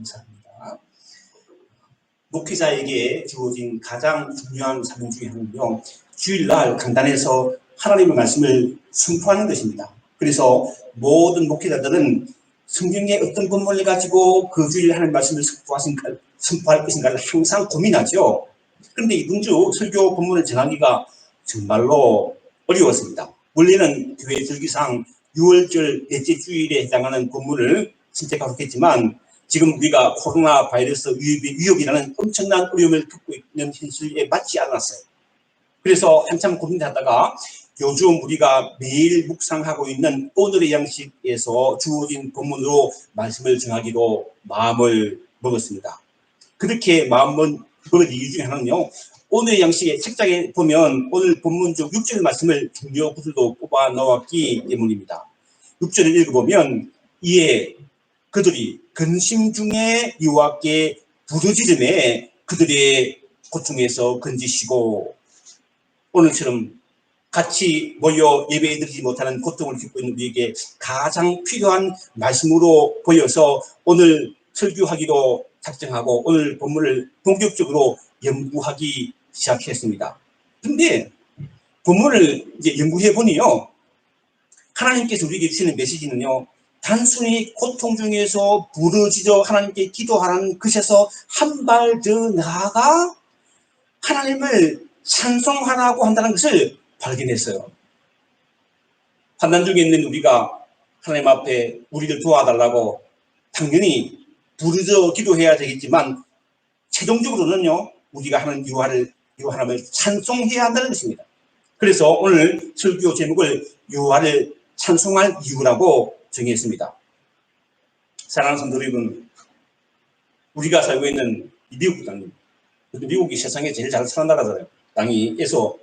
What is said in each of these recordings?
감사합니다. 목회자에게 주어진 가장 중요한 사명 중에 하나는요, 주일날 강단에서 하나님의 말씀을 선포하는 것입니다. 그래서 모든 목회자들은 성경의 어떤 본문을 가지고 그 주일 하나님의 말씀을 선포할 것인가를 항상 고민하죠. 그런데 이번 주 설교 본문을 정하기가 정말로 어려웠습니다. 원래는 교회 절기상 6월절 넷째 주일에 해당하는 본문을 선택하고 했지만 지금 우리가 코로나 바이러스 위협이라는 엄청난 어려움을 겪고 있는 현실에 맞지 않았어요. 그래서 한참 고민하다가 요즘 우리가 매일 묵상하고 있는 오늘의 양식에서 주어진 본문으로 말씀을 정하기로 마음을 먹었습니다. 그렇게 마음을 먹은 이유 중에 하나는요, 오늘의 양식의 책장에 보면 오늘 본문 중 6절 말씀을 중요 구절로 뽑아 넣었기 때문입니다. 6절을 읽어보면 이에 그들이 근심 중에 여호와께 부르짖음에 그들의 고통에서 건지시고, 오늘처럼 같이 모여 예배드리지 못하는 고통을 겪고 있는 우리에게 가장 필요한 말씀으로 보여서 오늘 설교하기로 작정하고 오늘 본문을 본격적으로 연구하기 시작했습니다. 근데 본문을 이제 연구해 보니요, 하나님께서 우리에게 주시는 메시지는요, 단순히 고통 중에서 부르짖어 하나님께 기도하는 것에서 한 발 더 나아가 하나님을 찬송하라고 한다는 것을 발견했어요. 환난 중에 있는 우리가 하나님 앞에 우리를 도와달라고 당연히 부르짖어 기도해야 되겠지만 최종적으로는요, 우리가 하는 이 하나님을 찬송해야 한다는 것입니다. 그래서 오늘 설교 제목을 여호와를 찬송할 이유라고 정했습니다. 사랑하는 성도 여러분, 우리가 살고 있는 미국 땅입니다. 미국이 세상에 제일 잘 사는 나라잖아요. 땅이에서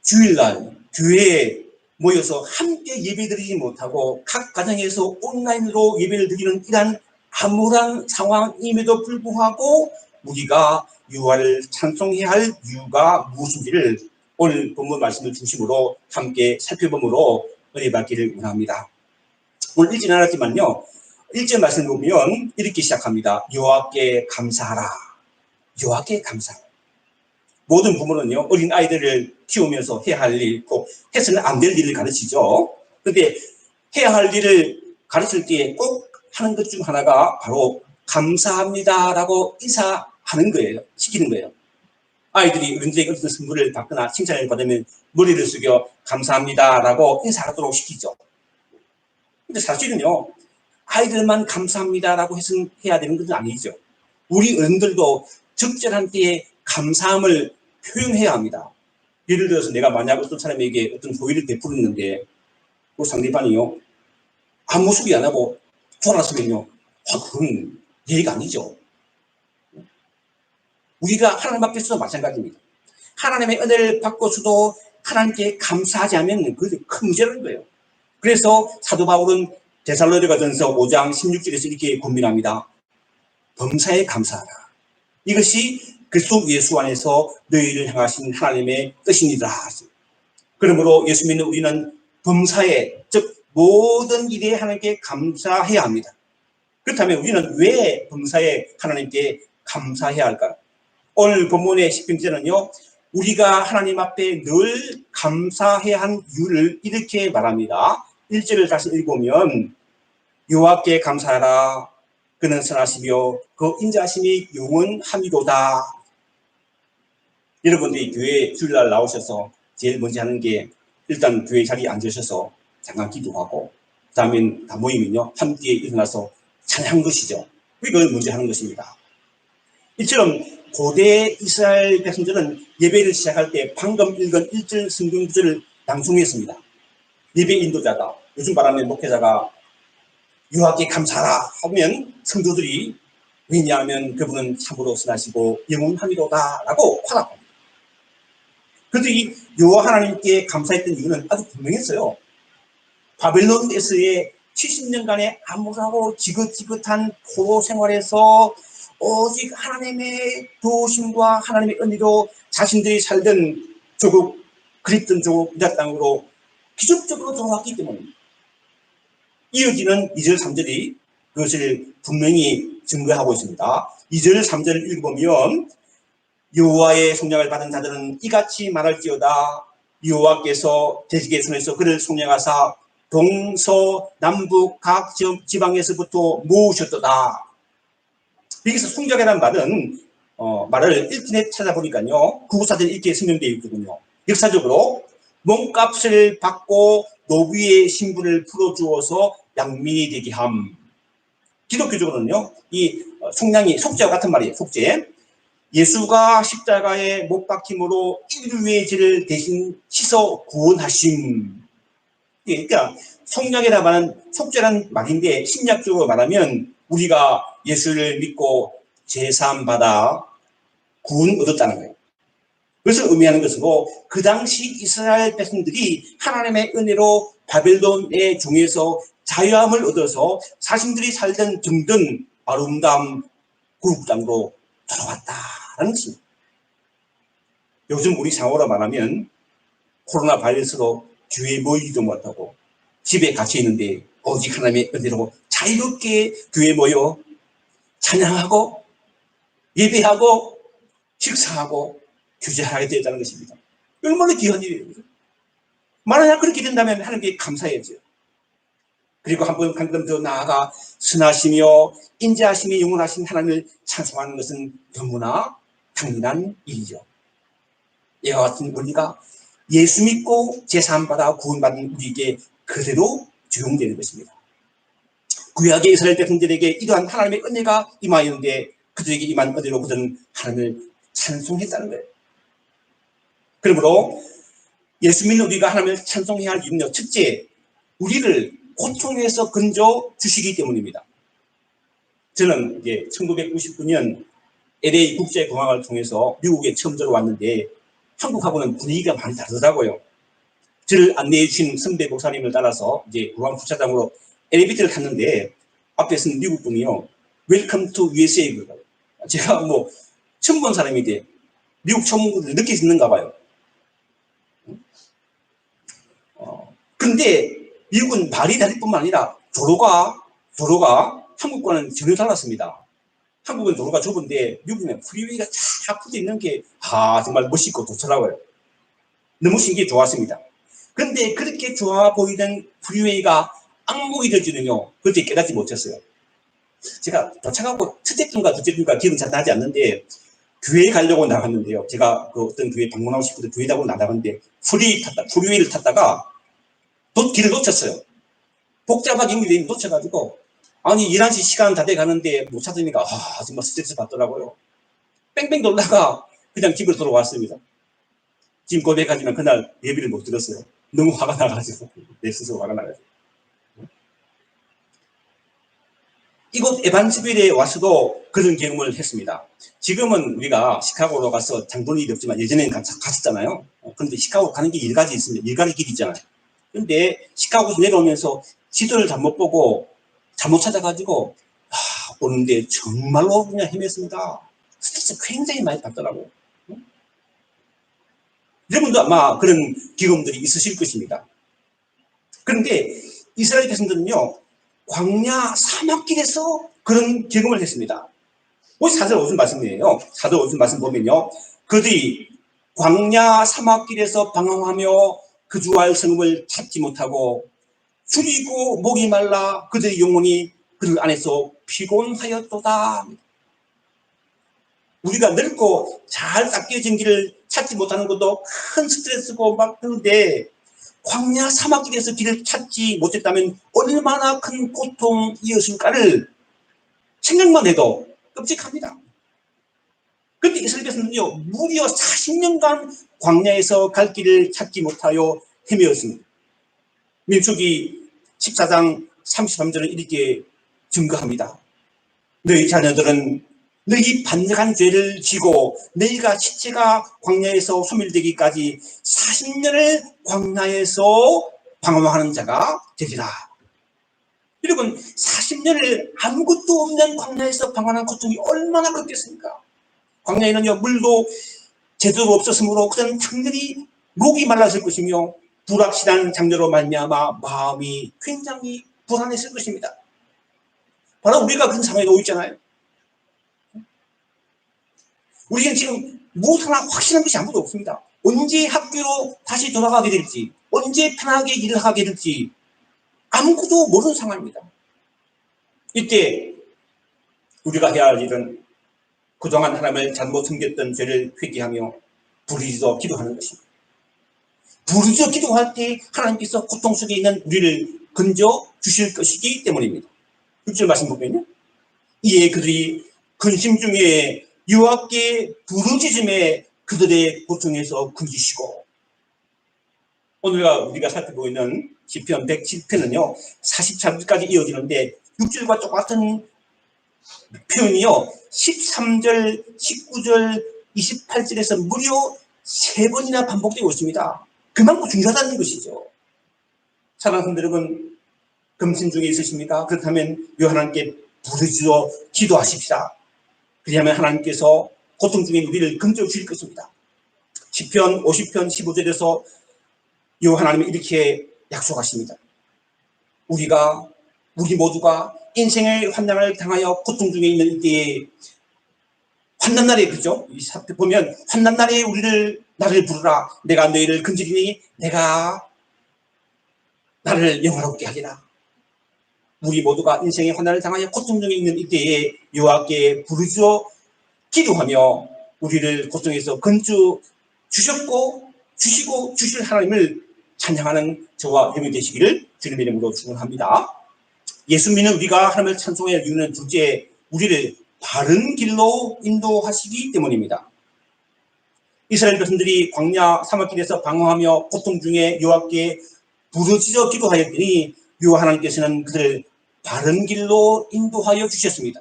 주일날 교회에 모여서 함께 예배드리지 못하고 각 가정에서 온라인으로 예배를 드리는 이러한 암울한 상황임에도 불구하고 우리가 여호와를 찬송해야 할 이유가 무엇인지를 오늘 본문 말씀을 중심으로 함께 살펴보므로 은혜 받기를 원합니다. 오늘 읽진 않았지만요, 1절 말씀을 보면 이렇게 시작합니다. 여호와께 감사하라. 여호와께 감사하라. 모든 부모는요, 어린 아이들을 키우면서 해야 할 일, 꼭 해서는 안 될 일을 가르치죠. 그런데 해야 할 일을 가르칠 때 꼭 하는 것 중 하나가 바로 감사합니다라고 인사하는 거예요. 시키는 거예요. 아이들이 어른들에게 어떤 선물을 받거나 칭찬을 받으면 머리를 숙여 감사합니다라고 인사하도록 시키죠. 근데 사실은요, 아이들만 감사합니다라고 해야 되는 것은 아니죠. 우리 어른들도 적절한 때에 감사함을 표현해야 합니다. 예를 들어서 내가 만약 어떤 사람에게 어떤 호의를 베풀었는데 그 상대방이요, 아무 소리 안 하고 돌아서면요, 그건 예의가 아니죠. 우리가 하나님 앞에서도 마찬가지입니다. 하나님의 은혜를 받고서도 하나님께 감사하지 않으면 그것이 큰 문제라는 거예요. 그래서 사도 바울은 데살로니가전서 5장 16절에서 이렇게 권면합니다. 범사에 감사하라. 이것이 그리스도 예수 안에서 너희를 향하신 하나님의 뜻입니다. 그러므로 예수 믿는 우리는 범사에, 즉 모든 일에 하나님께 감사해야 합니다. 그렇다면 우리는 왜 범사에 하나님께 감사해야 할까요? 오늘 본문의 10편째는요, 우리가 하나님 앞에 늘 감사해야 한 이유를 이렇게 말합니다. 1절을 다시 읽으면 여호와께 감사하라. 그는 선하시며 그 인자하심이 영원함이로다. 여러분들이 교회 주일날 나오셔서 제일 먼저 하는 게 일단 교회 자리에 앉으셔서 잠깐 기도하고 그 다음엔 다 모이면요, 함께 일어나서 찬양한 것이죠. 그걸 먼저 하는 것입니다. 이처럼 고대 이스라엘 백성들은 예배를 시작할 때 방금 읽은 1절 성경 구절을 낭송했습니다. 예배 인도자가, 요즘 말하면 목회자가 여호와께 감사하라 하면 성도들이, 왜냐하면 그분은 참으로 선하시고 영원함이로다 라고 화답합니다. 그들이 여호와 하나님께 감사했던 이유는 아주 분명했어요. 바벨론에서의 70년간의 암울하고 지긋지긋한 포로 생활에서 오직 하나님의 도우심과 하나님의 은혜로 자신들이 살던 조국, 그립던 조국 유다 땅으로 기적적으로 돌아왔기 때문입니다. 이어지는 2절 3절이 그것을 분명히 증거하고 있습니다. 2절, 3절 읽어보면 여호와의 속량을 받은 자들은 이같이 말할지어다. 여호와께서 대지계선에서 그를 속량하사 동서남북 각 지방에서부터 모으셨도다. 여기서 속량이라는 말을 인터넷 찾아보니까요, 구구사전 이렇게 설명되어 있거든요. 역사적으로 몸값을 받고 노비의 신분을 풀어주어서 양민이 되게 함. 기독교적으로는요, 이 속량이 속죄와 같은 말이에요. 속죄. 예수가 십자가에 못 박힘으로 인류의 죄를 대신 씻어 구원하심. 그러니까 속량이라고 하는 속죄라는 말인데 신약적으로 말하면 우리가 예수를 믿고 제사함 받아 구원 얻었다는 거예요. 그것을 의미하는 것으로 그 당시 이스라엘 백성들이 하나님의 은혜로 바벨론의 종에서 자유함을 얻어서 자신들이 살던 정든 아름다운 고국 땅으로 돌아왔다는 것입니다. 요즘 우리 상호로 말하면 코로나 바이러스로 교회에 모이지도 못하고 집에 갇혀 있는데 오직 하나님의 은혜로 자유롭게 교회에 모여 찬양하고 예배하고 식사하고 규제하게 되었다는 것입니다. 얼마나 귀한 일이에요. 만약 그렇게 된다면 하나님께 감사해야죠. 그리고 한 걸음 더 나아가 선하시며 인자하심이 영원하신 하나님을 찬송하는 것은 너무나 당연한 일이죠. 이와 같은 원리가 예수 믿고 제사함 받아 구원받은 우리에게 그대로 적용되는 것입니다. 구약의 이스라엘 백성들에게 이러한 하나님의 은혜가 임하였는데 그들에게 임한 은혜로 그들은 하나님을 찬송했다는 거예요. 그러므로 예수 믿는 우리가 하나님을 찬송해야 할 이유는 첫째, 우리를 고통에서 건져 주시기 때문입니다. 저는 이제 1999년 LA 국제공항을 통해서 미국에 처음 들어왔는데 한국하고는 분위기가 많이 다르더라고요. 저를 안내해 주신 선배 목사님을 따라서 이제 공항 주차장으로 엘리베이터를 탔는데 앞에서는 미국 분이요, 웰컴 투 USA. 제가 뭐 처음 본 사람인데 미국 처음 본 분들 느낄 수 있는가 봐요. 근데 미국은 말이 다를 뿐만 아니라 도로가 한국과는 전혀 달랐습니다. 한국은 도로가 좁은데 미국은 프리웨이가 쫙 퍼져 있는 게 정말 멋있고 좋더라고요. 너무 신기해 좋았습니다. 그런데 그렇게 좋아 보이던 프리웨이가 악몽이 될 줄은요, 그때 깨닫지 못했어요. 제가 도착하고 첫째 주인가 둘째 주인가 기억은 잘 나지 않는데 교회에 가려고 나갔는데요. 제가 그 어떤 교회 방문하고 싶어서 교회 가고 나갔는데 프리웨이를 탔다가 길을 놓쳤어요. 복잡하게 연결돼 놓쳐가지고 아니 11시 시간 다 돼 가는데 못 찾으니까 정말 스트레스 받더라고요. 뺑뺑 돌다가 그냥 집으로 돌아왔습니다. 지금 고백하지만 그날 예배를 못 들었어요. 너무 화가 나가지고 내 스스로 화가 나가지고. 이곳 에반스빌에 와서도 그런 경험을 했습니다. 지금은 우리가 시카고로 가서 장보는 일이 없지만 예전에는 갔었잖아요. 그런데 시카고 가는 게 일가지 있습니다. 일가지 길 있잖아요. 근데 시카고에서 내려오면서 지도를 잘못 보고 잘못 찾아가지고 오는데 정말로 그냥 헤맸습니다. 스트레스 굉장히 많이 받더라고요. 여러분도 아마 그런 경험들이 있으실 것입니다. 그런데 이스라엘 백성들은요, 광야 사막길에서 그런 경험을 했습니다. 4절 5절 말씀이에요. 4절 5절 말씀 보면요, 그들이 광야 사막길에서 방황하며 그주할 성읍을 찾지 못하고 줄이고 목이 말라 그들의 영혼이 그들 안에서 피곤하였도다. 우리가 넓고 잘 닦여진 길을 찾지 못하는 것도 큰 스트레스고 막 그런데 광야 사막길에서 길을 찾지 못했다면 얼마나 큰 고통이었을까를 생각만 해도 끔찍합니다. 그런데 이스라엘 백성은요, 무려 40년간 광야에서 갈 길을 찾지 못하여 헤매었습니다. 민수기 14장 33절은 이렇게 증거합니다. 너희 자녀들은 너희 반역한 죄를 지고 너희가 시체가 광야에서 소멸되기까지 40년을 광야에서 방황하는 자가 되리라. 여러분, 40년을 아무것도 없는 광야에서 방황하는 고통이 얼마나 그렇겠습니까? 광야에는요, 물도 제대로 없었으므로 그는 당연히 목이 말랐을 것이며 불확실한 장르로 말미암아 마음이 굉장히 불안했을 것입니다. 바로 우리가 그런 상황에 놓여 있잖아요. 우리는 지금 무엇 하나 확실한 것이 아무도 없습니다. 언제 학교로 다시 돌아가게 될지, 언제 편하게 일을 하게 될지 아무것도 모르는 상황입니다. 이때 우리가 해야 할 일은 그동안 하나님을 잘못 섬겼던 죄를 회개하며 부르짖어 기도하는 것입니다. 부르짖어 기도할 때 하나님께서 고통 속에 있는 우리를 건져 주실 것이기 때문입니다. 6절 말씀 보면요. 이에 그들이 근심 중에 여호와께 부르짖음에 그들의 고통에서 건지시고, 오늘 우리가 살펴보고 있는 시편 107편은요 43절까지 이어지는데 6절과 똑같은 표현이요 13절, 19절, 28절에서 무려 3번이나 반복되고 있습니다. 그만큼 중요하다는 것이죠. 사랑하는 성도 여러분, 금신 중에 있으십니까? 그렇다면 하나님께 부르짖어 기도하십시다. 그리하면 하나님께서 고통 중에 우리를 건져 주실 것입니다. 시편 50편 15절에서 하나님은 이렇게 약속하십니다. 우리 모두가 인생의 환난을 당하여 고통 중에 있는 이때에, 환난날에, 그죠? 이 사표 보면 환난날에 나를 부르라. 내가 너희를 건지리니 내가 나를 영화롭게 하리라. 우리 모두가 인생의 환난을 당하여 고통 중에 있는 이때에 여호와께 부르짖어 기도하며 우리를 고통에서 건져 주셨고 주시고 주실 하나님을 찬양하는 저와 여러분이 되시기를 주님의 이름으로 축원합니다. 예수 믿는 우리가 하나님을 찬송해야 할 이유는 둘째, 우리를 바른 길로 인도하시기 때문입니다. 이스라엘 백성들이 광야 사막길에서 방황하며 고통 중에 여호와께 부르짖어 기도하였더니 여호와 하나님께서는 그들을 바른 길로 인도하여 주셨습니다.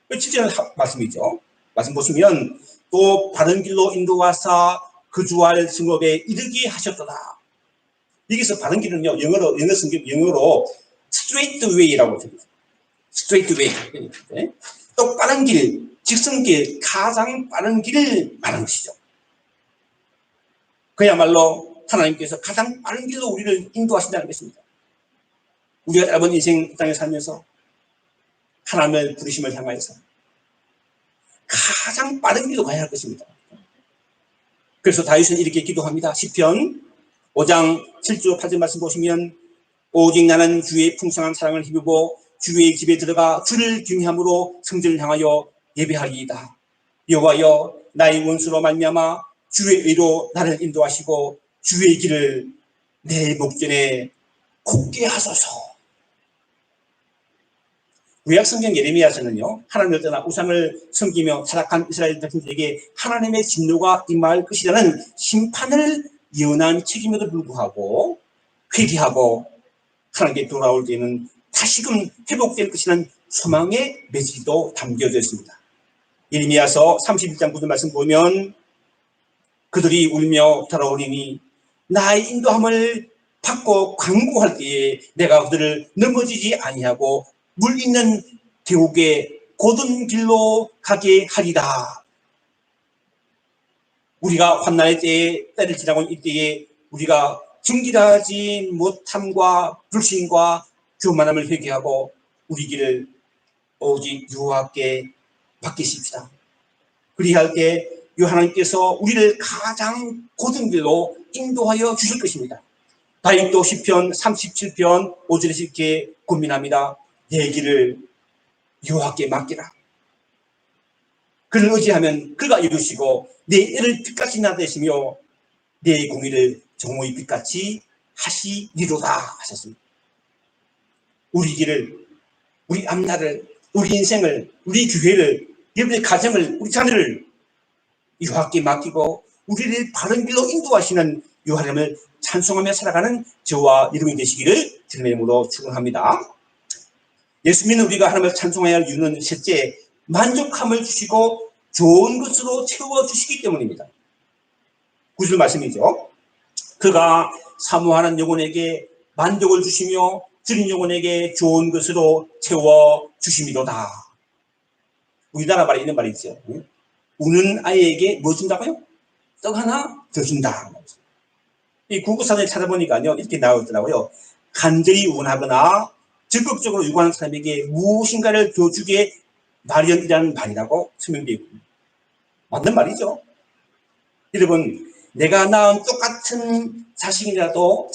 7절 말씀이죠. 말씀 보시면 또 바른 길로 인도하사 그 주할 성읍에 이르게 하셨도다. 여기서 바른 길은요, 영어로 straight way라고 합니다. straight way. 똑바른 길, 직선길, 가장 빠른 길을 말하는 것이죠. 그야말로 하나님께서 가장 빠른 길로 우리를 인도하신다는 것입니다. 우리가 짧은 인생 땅에 살면서 하나님의 부르심을 향하여서 가장 빠른 길로 가야 할 것입니다. 그래서 다윗은 이렇게 기도합니다. 시편 5장 7절 8절 말씀 보시면 오직 나는 주의 풍성한 사랑을 힘입어 주의 집에 들어가 주를 경외함으로 성전을 향하여 예배하리이다. 여호와여, 나의 원수로 말미암아 주의 의로 나를 인도하시고 주의 길을 내 목전에 곱게 하소서. 구약성경 예레미야서는요, 하나님을 떠나 우상을 섬기며 타락한 이스라엘 백성들에게 하나님의 진노가 임할 것이라는 심판을 예언한 책임에도 불구하고 회개하고 하나님께 돌아올 때는 다시금 회복될 것이라는 소망의 메시지도 담겨져 있습니다. 예레미야서 31장 9절 말씀 보면 그들이 울며 돌아오리니 나의 인도함을 받고 간구할 때에 내가 그들을 넘어지지 아니하고 물 있는 계곡의 곧은 길로 가게 하리라. 우리가 환난의 때를 지나고 있는 이때에 우리가 정결하지 못함과 불신과 교만함을 회개하고 우리 길을 오직 여호와께 맡기십시다. 그리할 때 하나님께서 우리를 가장 곧은 길로 인도하여 주실 것입니다. 다윗도 시편 37편 5절에서 이렇게 고민합니다. 내 길을 여호와께 맡기라. 그를 의지하면 그가 이루시고 내 일을 빛같이 나타내시며 내 공의를 정오의 빛같이 하시리로다 하셨습니다. 우리 길을, 우리 앞날을, 우리 인생을, 우리 교회를, 여러분의 가정을, 우리 자녀를 여호와께 맡기고 우리를 바른 길로 인도하시는 여호와 하나님을 찬송하며 살아가는 저와 여러분이 되시기를 주님의 이름으로 축원합니다. 예수 믿는 우리가 하나님을 찬송해야 할 이유는 셋째, 만족함을 주시고 좋은 것으로 채워주시기 때문입니다. 9절 말씀이죠. 그가 사모하는 영혼에게 만족을 주시며 들인 영혼에게 좋은 것으로 채워주심이로다. 우리나라 말에 있는 말이 있죠. 우는 아이에게 뭐 준다고요? 떡 하나 더 준다. 이 구구사전에 찾아보니까요, 이렇게 나오더라고요. 간절히 원하거나 적극적으로 요구하는 사람에게 무엇인가를 더 주게 마련이라는 말이라고 설명되어 있습니다. 맞는 말이죠. 여러분, 내가 낳은 똑같은 자식이라도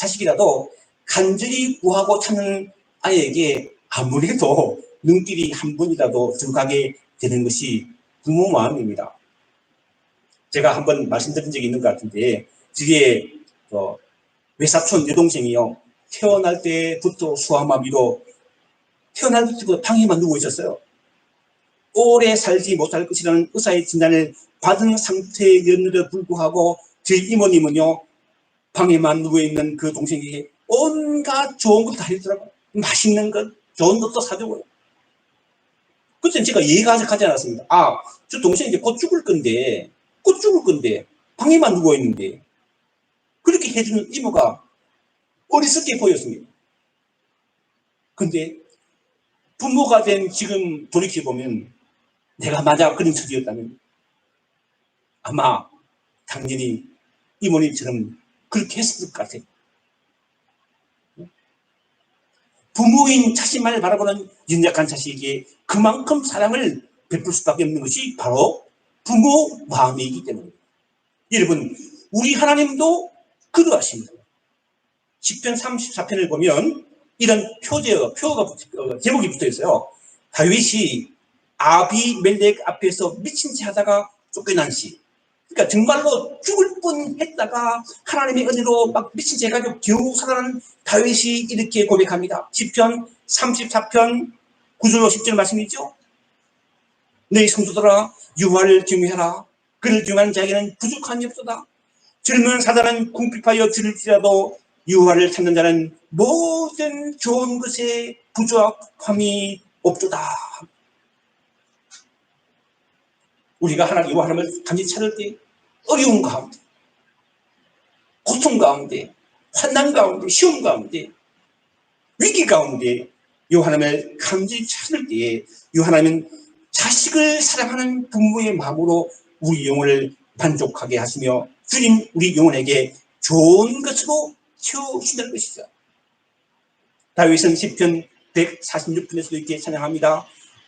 간절히 구하고 찾는 아이에게 아무래도 눈길이 한 번이라도 들어가게 되는 것이 부모 마음입니다. 제가 한번 말씀드린 적이 있는 것 같은데, 뒤에 외사촌 여동생이요, 태어날 때부터 수아마비로 태어날 때부터 방에만 누워 있었어요. 오래 살지 못할 것이라는 의사의 진단을 받은 상태였는데도 불구하고 저희 이모님은요, 방에만 누워있는 그 동생에게 온갖 좋은 것도 다 해주더라고요. 맛있는 것, 좋은 것도 사주고요. 그때는 제가 이해가 가지 않았습니다. 저 동생이 이제 곧 죽을 건데 방에만 누워있는데 그렇게 해주는 이모가 어리석게 보였습니다. 근데 부모가 된 지금 돌이켜보면 내가 만약 그런 처지였다면 아마 당연히 이모님처럼 그렇게 했을 것 같아요. 부모인 자신만을 바라보는 연약한 자식에게 그만큼 사랑을 베풀 수밖에 없는 것이 바로 부모 마음이기 때문입니다. 여러분, 우리 하나님도 그러하십니다. 시편 34편을 보면 이런 표가 제목이 붙어 있어요. 다윗이 아비멜렉 앞에서 미친 채 하다가 쫓겨난 시. 그러니까 정말로 죽을 뻔했다가 하나님의 은혜로 막 미친 채 해가지고 겨우 살아난 다윗이 이렇게 고백합니다. 시편 34편 9절 10절 말씀이죠. 너희 성도들아 여호와를 경외하라. 그를 경외하는 자에게는 부족함이 없도다. 젊은 사자는 궁핍하여 줄일지라도 여호와를 찾는 자는 모든 좋은 것에 부족함이 없도다. 우리가 하나님을 간절히 찾을 때 어려운 가운데, 고통 가운데, 환난 가운데, 시험 가운데, 위기 가운데 요 하나님을 간절히 찾을 때에 요 하나님은 자식을 사랑하는 부모의 마음으로 우리 영혼을 만족하게 하시며 주님 우리 영혼에게 좋은 것으로 채워주신다는 것이죠. 다윗은 시편 146편에서도 이렇게 찬양합니다.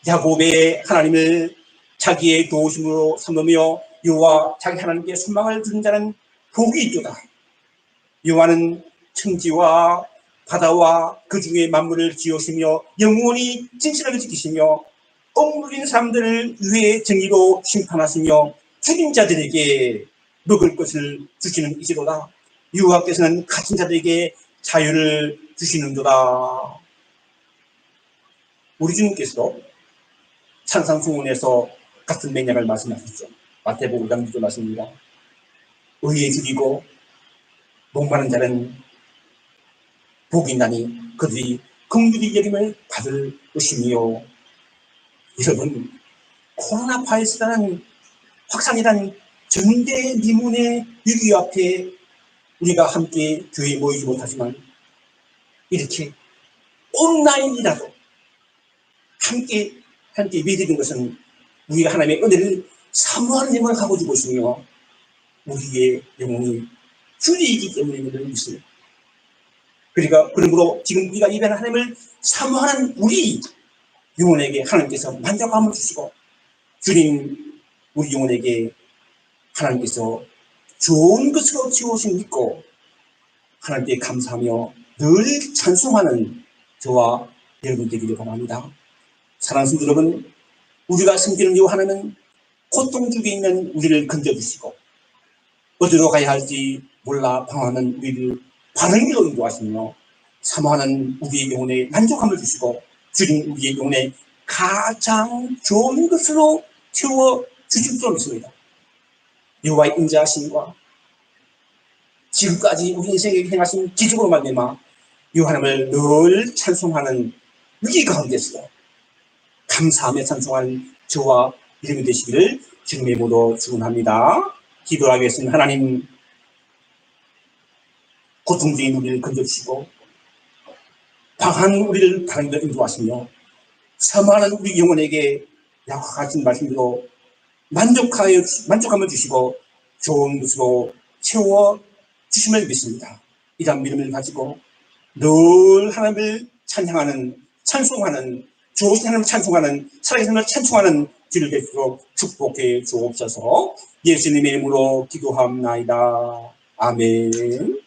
야곱의 하나님을 자기의 도우심으로 삼으며 여호와 자기 하나님께 소망을 두는 자는 복이 있도다. 여호와는 천지와 바다와 그 중에 만물을 지으시며 영원히 진실하게 지키시며 억눌린 사람들을 위해 정의로 심판하시며 죽인 자들에게 먹을 것을 주시는 이시로다. 여호와께서는 갇힌 자들에게 자유를 주시는도다. 우리 주님께서도 찬상승원에서 같은 맥락을 말씀하셨죠. 마태복음 5장 6절 말씀입니다. 의에 죽이고 목마른 자는 복이 있나니 그들이 긍휼히 여김을 받을 것이며. 여러분, 코로나 바이러스라는 확산이라는 전대미문의 위기 앞에 우리가 함께 교회에 모이지 못하지만 이렇게 온라인이라도 함께 믿는 것은 우리가 하나님의 은혜를 사모하는 영광을 가져주고 있으며 우리의 영혼이 주님이기 때문에 믿습니다. 그러므로 지금 우리가 예배하는 하나님을 사모하는 우리 영혼에게 하나님께서 만족함을 주시고 주님 우리 영혼에게 하나님께서 좋은 것으로 지어오신 믿고 하나님께 감사하며 늘 찬송하는 저와 여러분 되기를 바랍니다. 사랑하는 성도 여러분, 우리가 섬기는 이 하나님은 고통 중에 있는 우리를 건져주시고 어디로 가야 할지 몰라 방황하는 우리를 바른 길로 인도하시며 사모하는 우리의 영혼에 만족함을 주시고 주님 우리의 영혼에 가장 좋은 것으로 채워주실 줄 믿습니다. 여호와의 인자하심과 지금까지 우리 인생에게 행하신 기적으로 말미암아 이 하나님을 늘 찬송하는 위기 가운데서 감사하며 찬송하는 저와 여러분 되시기를 주님의 모두 축원합니다. 기도하겠습니다. 하나님, 고통 중인 우리를 건져주시고 방한 우리를 바른 길로 인도하시며 사모하는 우리 영혼에게 약속하신 말씀으로 만족함을 주시고 좋은 것으로 채워주심을 믿습니다. 이런 믿음을 가지고 늘 하나님을 찬양하는, 찬송하는, 좋으신 하나님을 찬송하는, 살아계신 하나님을 찬송하는 주를 되도록 축복해 주옵소서. 예수님의 이름으로 기도합나이다. 아멘.